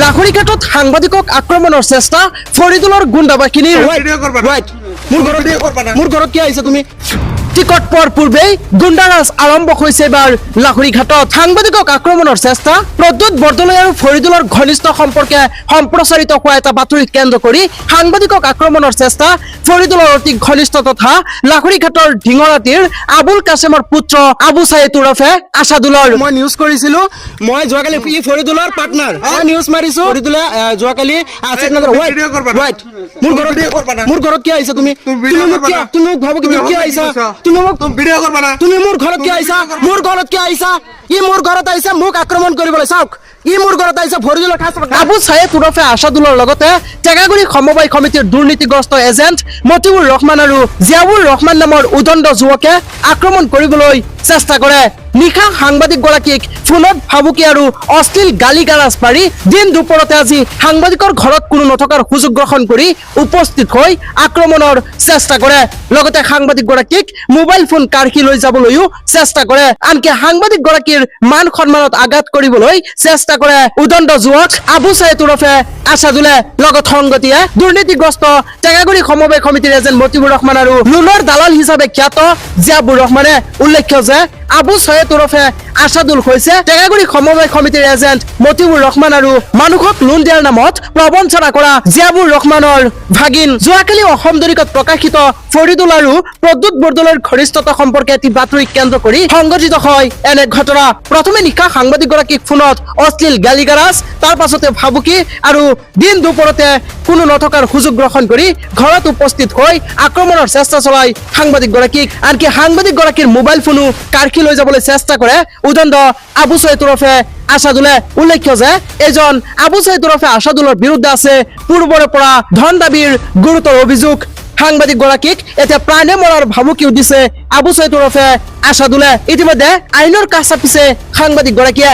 লাখুৰিঘাটত সাংবাদিকক আক্ৰমণৰ চেষ্টা ফৰিদুলৰ গুণ্ডাবাহিনীৰ মোৰ ঘৰত কি আহিছে তুমি টিকট পোৱাৰ পূৰ্বেই গুণ্ডাৰাজ আৰম্ভ হৈছে এবাৰ লাখুৰিঘাটত সাংবাদিকক আক্ৰমণৰ চেষ্টা প্ৰদ্যুৎ বৰদলৈ আৰু ফৰিদুলৰ ঘনিষ্ঠ সম্পৰ্কে সম্প্ৰচাৰিত হোৱা এটা বাতৰিক কেন্দ্ৰ কৰি সাংবাদিকক আক্ৰমণৰ চেষ্টা ফৰিদুলৰ অতি ঘনিষ্ঠ তথা লাখুৰিঘাটৰ ঢিঙৰাটিৰ আবুল কাছেমৰ পুত্ৰ আবু চাইদ ওৰফে আছাদুলৰ মই নিউজ কৰিছিলো মই যোৱাকালি ই ফৰিদুলৰ পাৰ্টনাৰ নিউজ মাৰিছো ফৰিদুলে যোৱাকালি মোৰ ঘৰত কি আহিছে তুমি মোক ভাবো কি আহিছা তুমি মোৰ ঘৰত কি আহিছা ই মোৰ ঘৰত আহিছে মোক আক্ৰমণ কৰিবলৈ চাওক ই মোৰ ঘৰত আহিছে ফৰিদুলৰ আবু চাইদ ওৰফে আছাদুলৰ লগতে টেঙাগুৰি সমবায় সমিতিৰ দুৰ্নীতিগ্ৰস্ত এজেণ্ট মতিউৰ ৰহমান আৰু জিয়াউৰ ৰহমান নামৰ উদণ্ড যুৱকে আক্ৰমণ কৰিবলৈ চেষ্টা কৰে নিশা সাংবাদিকগৰাকীক ফোনত ভাবুকি আৰু অশ্লীল গালি গালাজ পাৰি দিন দুপৰতে আজি সাংবাদিকৰ ঘৰত কোনো নথকাৰ সুযোগ গ্ৰহণ কৰি উপস্থিত হৈ আক্ৰমণৰ চেষ্টা কৰে লগতে সাংবাদিকগৰাকীক মোবাইল ফোন কাঢ়ি লৈ যাবলৈও চেষ্টা কৰে আনকি সাংবাদিকগৰাকীৰ মান সন্মানত আঘাত কৰিবলৈ চেষ্টা কৰে উদণ্ড যুৱক আবু চাইদ ওৰফে আছাদুলে লগত সংগতিয়ে দুৰ্নীতিগ্ৰস্ত টেঙাগুৰি সমবায় সমিতিৰ এজেণ্ট মতিউৰ ৰহমান আৰু লোনৰ দালাল হিচাপে খ্যাত জিয়াউৰ ৰহমানে উল্লেখ্য যে আবু চাইদ ওৰফে আছাদুল হৈছে টেঙাগুৰি সমবায় সমিতিৰ এজেণ্ট মতিউৰ ৰহমান আৰু মানুহক লোন দিয়াৰ নামত প্ৰবঞ্চনা কৰা জিয়াউৰ ৰহমানৰ ভাগিন যোৱাকালি অসম দৈনিকত প্ৰকাশিত ফৰিদুল আৰু প্ৰদ্যুৎ বৰদলৈৰ ঘনিষ্ঠতা সম্পৰ্কে এটি বাতৰিক কেন্দ্ৰ কৰি সংঘটিত হয় এনে ঘটনা প্ৰথমে নিশা সাংবাদিকগৰাকীক ফোনত অশ্লীল গালি গালাজ তাৰ পাছতে ভাবুকি আৰু দিন দুপৰতে কোনো নথকাৰ সুযোগ গ্ৰহণ কৰি ঘৰত উপস্থিত হৈ আক্ৰমণৰ চেষ্টা চলাই সাংবাদিকগৰাকীক আনকি সাংবাদিকগৰাকীৰ মোবাইল ফোনো কাঢ়ি লৈ যাবলৈ চেষ্টা কৰে উদণ্ড আবু চাইদ ওৰফে আছাদুলে উল্লেখ্য যে এজন আবু চাইদ ওৰফে আছাদুলৰ বিৰুদ্ধে আছে পূৰ্বৰে পৰা ধন দাবীৰ গুৰুতৰ অভিযোগ সাংবাদিকগৰাকীক এতিয়া প্ৰাণে মৰাৰ ভাবুকিও দিছে আবু চাইদ ওৰফে আছাদুলে ইতিমধ্যে আইনৰ কাষ চাপিছে সাংবাদিকগৰাকীয়ে